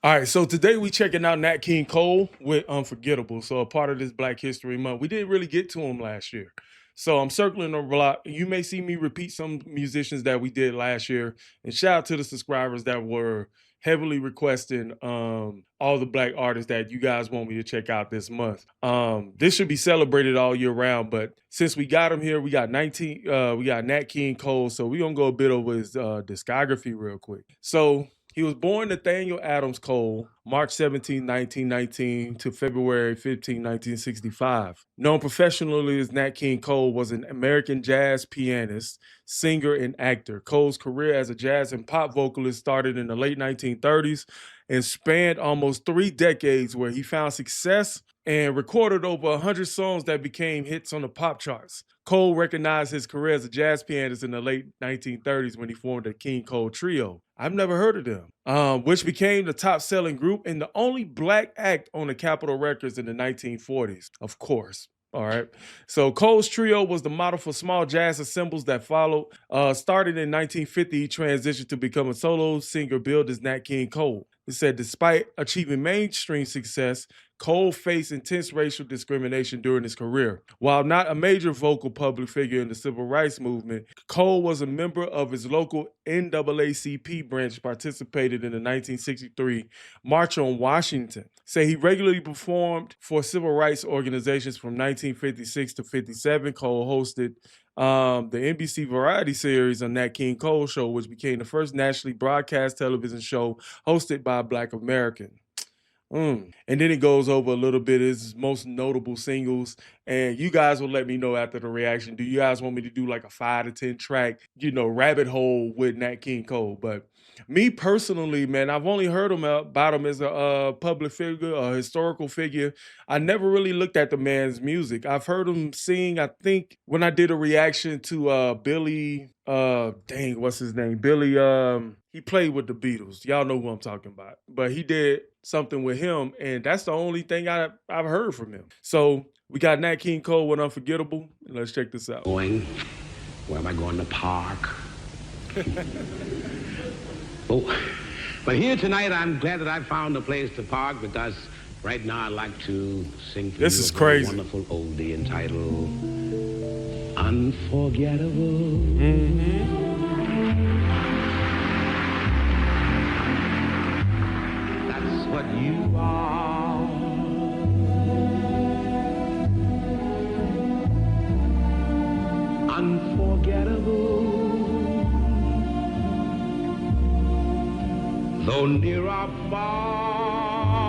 All right, so today we checking out Nat King Cole with Unforgettable. So a part of this Black History Month. We didn't really get to him last year. So I'm circling the block. You may see me repeat some musicians that we did last year. And shout out to the subscribers that were heavily requesting all the Black artists that you guys want me to check out this month. This should be celebrated all year round, but since we got him here, we got we got Nat King Cole. So we're gonna go a bit over his discography real quick. So he was born Nathaniel Adams Cole, March 17, 1919 to February 15, 1965. Known professionally as Nat King Cole, was an American jazz pianist, singer, and actor. Cole's career as a jazz and pop vocalist started in the late 1930s and spanned almost 3 decades, where he found success and recorded over 100 songs that became hits on the pop charts. Cole recognized his career as a jazz pianist in the late 1930s when he formed the King Cole Trio. I've never heard of them, which became the top-selling group and the only Black act on the Capitol Records in the 1940s, of course. All right. So Cole's Trio was the model for small jazz ensembles that followed. Started in 1950, he transitioned to become a solo singer billed as Nat King Cole. He said despite achieving mainstream success, Cole faced intense racial discrimination during his career. While not a major vocal public figure in the civil rights movement, Cole was a member of his local NAACP branch, participated in the 1963 March on Washington. Say he regularly performed for civil rights organizations from 1956 to 57. Cole hosted the NBC variety series on Nat King Cole Show, which became the first nationally broadcast television show hosted by a Black American. And then it goes over a little bit his most notable singles. And you guys will let me know after the reaction. Do you guys want me to do like a 5 to 10 track, rabbit hole with Nat King Cole? But me personally, man, I've only heard about him as a public figure, a historical figure. I never really looked at the man's music. I've heard him sing, I think, when I did a reaction to Billy, what's his name? Billy, he played with the Beatles. Y'all know who I'm talking about. But he did something with him, and that's the only thing I've heard from him. So we got Nat King Cole with Unforgettable. Let's check this out. Going? Where am I going to park? Oh, but here tonight, I'm glad that I found a place to park, because right now I'd like to sing for This you is a crazy. wonderful oldie entitled Unforgettable. That's what you are. Unforgettable. Though near or far.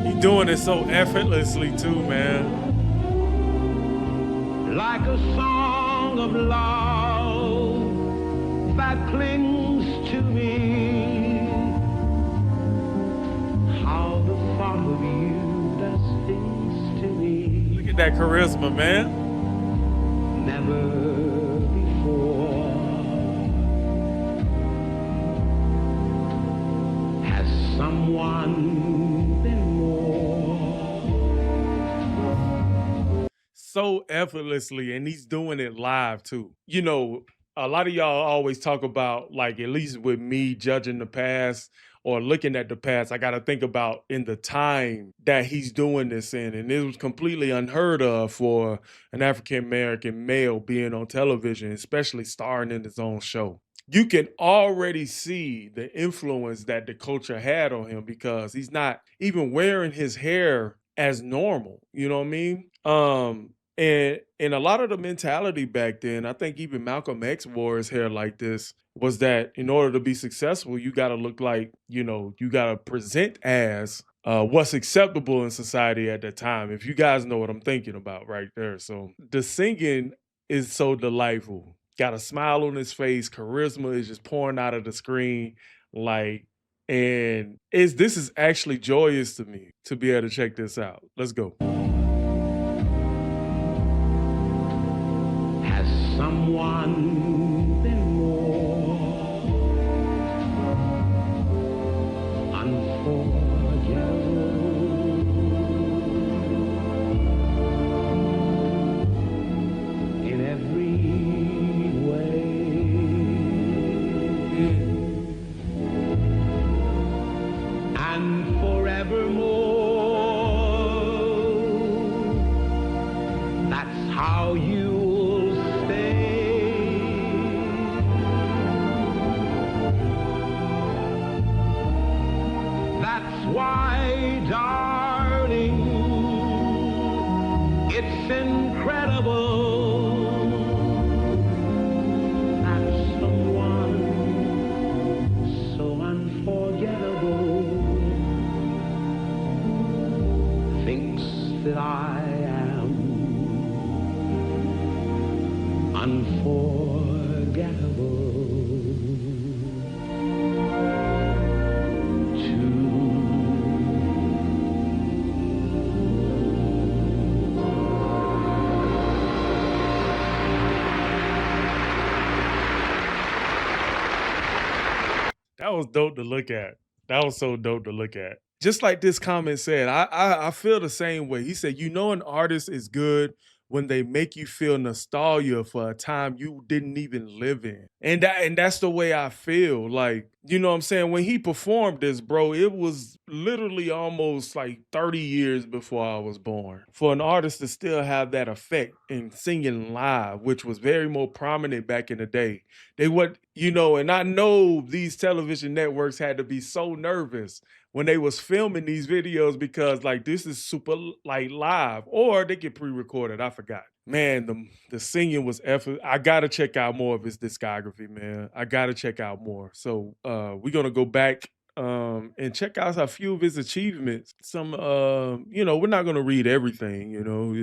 He doing it so effortlessly too, man. Like a song of love that clings to me. How the thought of you does things to me. Look at that charisma, man. Never before has someone been more. So effortlessly, and he's doing it live too. A lot of y'all always talk about, like, at least with me judging the past or looking at the past, I got to think about in the time that he's doing this in. And it was completely unheard of for an African-American male being on television, especially starring in his own show. You can already see the influence that the culture had on him, because he's not even wearing his hair as normal. You know what I mean? And a lot of the mentality back then, I think even Malcolm X wore his hair like this, was that in order to be successful, you got to look like, you got to present as what's acceptable in society at that time. If you guys know what I'm thinking about right there. So the singing is so delightful. Got a smile on his face. Charisma is just pouring out of the screen. And this is actually joyous to me to be able to check this out. Let's go. Has someone been more unforgettable? In every way. why, darling, it's incredible that someone so unforgettable thinks that I am unforgettable. That was dope to look at. That was so dope to look at. Just like this comment said, I feel the same way. He said, you know, an artist is good when they make you feel nostalgia for a time you didn't even live in. And that's the way I feel. Like, you know what I'm saying? When he performed this, bro, it was literally almost like 30 years before I was born. For an artist to still have that effect in singing live, which was very more prominent back in the day. They would, you know, and I know these television networks had to be so nervous when they was filming these videos because like this is super like live, or they get pre-recorded. I forgot. Man, the singing was effort. I gotta check out more of his discography, man. I gotta check out more. So we're gonna go back and check out a few of his achievements. Some you know, we're not gonna read everything, you know,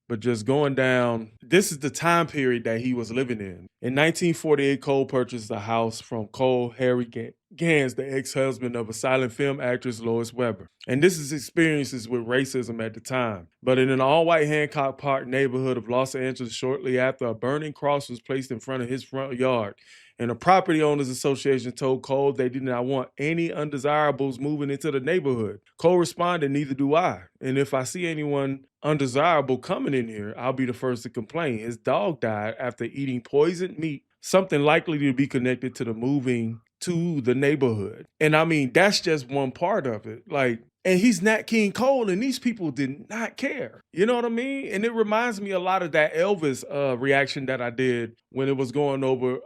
but just going down. This is the time period that he was living in. In 1948, Cole purchased a house from Cole Harry Gans, the ex-husband of a silent film actress Lois Weber. And this is experiences with racism at the time. But in an all-white Hancock Park neighborhood of Los Angeles shortly after, a burning cross was placed in front of his front yard. And the Property Owners Association told Cole they did not want any undesirables moving into the neighborhood. Cole responded, neither do I. And if I see anyone undesirable coming in here, I'll be the first to complain. His dog died after eating poisoned meat, something likely to be connected to the moving to the neighborhood. And I mean, that's just one part of it. Like, and he's Nat King Cole, and these people did not care. You know what I mean? And it reminds me a lot of that Elvis reaction that I did when it was going over.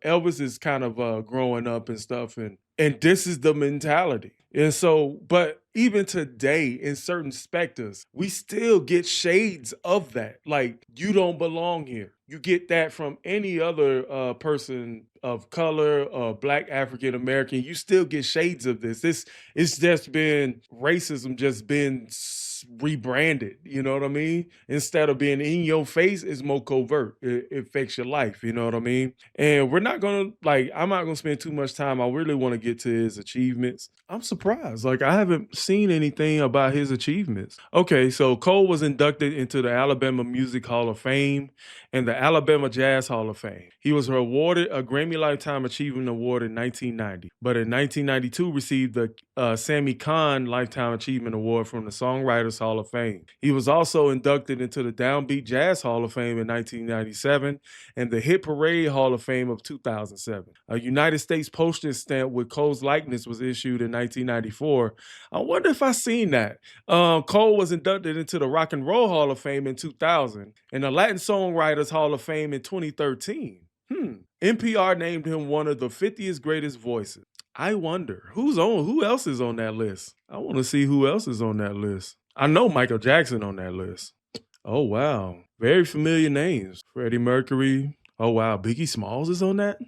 Elvis is kind of growing up and stuff, and this is the mentality. And so, but even today, in certain specters, we still get shades of that. Like, you don't belong here. You get that from any other person of color, Black African American. You still get shades of this. It's just been racism, just been rebranded. You know what I mean? Instead of being in your face, it's more covert. It affects your life. You know what I mean? And we're not gonna I'm not gonna spend too much time. I really want to get to his achievements. I'm surprised. Like, I haven't seen anything about his achievements. Okay, so Cole was inducted into the Alabama Music Hall of Fame and the Alabama Jazz Hall of Fame. He was awarded a Grammy Lifetime Achievement Award in 1990, but in 1992 received the Sammy Cahn Lifetime Achievement Award from the Songwriters Hall of Fame. He was also inducted into the Downbeat Jazz Hall of Fame in 1997 and the Hit Parade Hall of Fame of 2007. A United States postage stamp with Cole's likeness was issued in 1994. I wonder if I seen that. Cole was inducted into the Rock and Roll Hall of Fame in 2000 and the Latin Songwriters Hall of Fame in 2013. NPR named him one of the 50th greatest voices. I wonder who else is on that list. I want to see who else is on that list. I know Michael Jackson on that list. Oh wow, very familiar names. Freddie Mercury. Oh wow, Biggie Smalls is on that.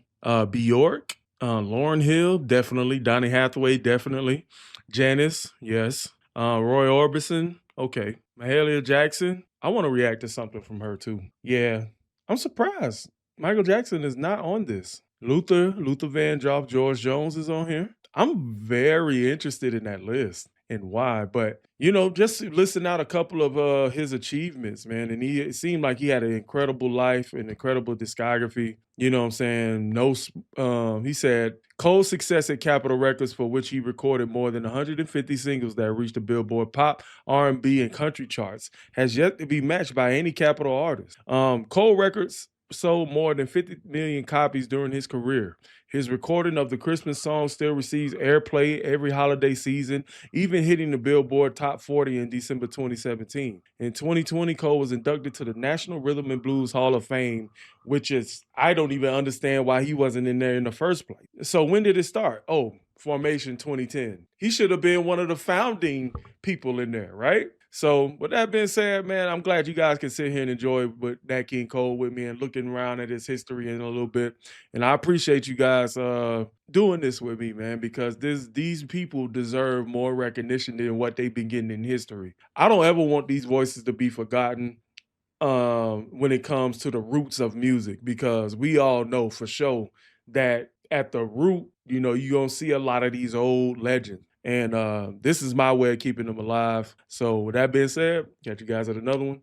Bjork, Lauryn Hill, definitely. Donny Hathaway, definitely. Janice, yes. Roy Orbison, okay. Mahalia Jackson. I want to react to something from her too. Yeah, I'm surprised Michael Jackson is not on this. Luther Vandross, George Jones is on here. I'm very interested in that list and why, but you know, just listen out a couple of his achievements, man. And it seemed like he had an incredible life, an incredible discography. You know what I'm saying? He said Cole's success at Capitol Records, for which he recorded more than 150 singles that reached the Billboard pop, R&B, and country charts, has yet to be matched by any Capitol artist. Cole Records sold more than 50 million copies during his career. His recording of the Christmas song still receives airplay every holiday season, even hitting the Billboard Top 40 in December 2017. In 2020, Cole was inducted to the National Rhythm and Blues Hall of Fame, which is, I don't even understand why he wasn't in there in the first place. So when did it start? Oh, Formation 2010. He should have been one of the founding people in there, right? So, with that being said, man, I'm glad you guys can sit here and enjoy with Nat King Cole with me and looking around at his history in a little bit. And I appreciate you guys doing this with me, man, because these people deserve more recognition than what they've been getting in history. I don't ever want these voices to be forgotten when it comes to the roots of music, because we all know for sure that at the root, you're gonna see a lot of these old legends. And this is my way of keeping them alive. So with that being said, catch you guys at another one.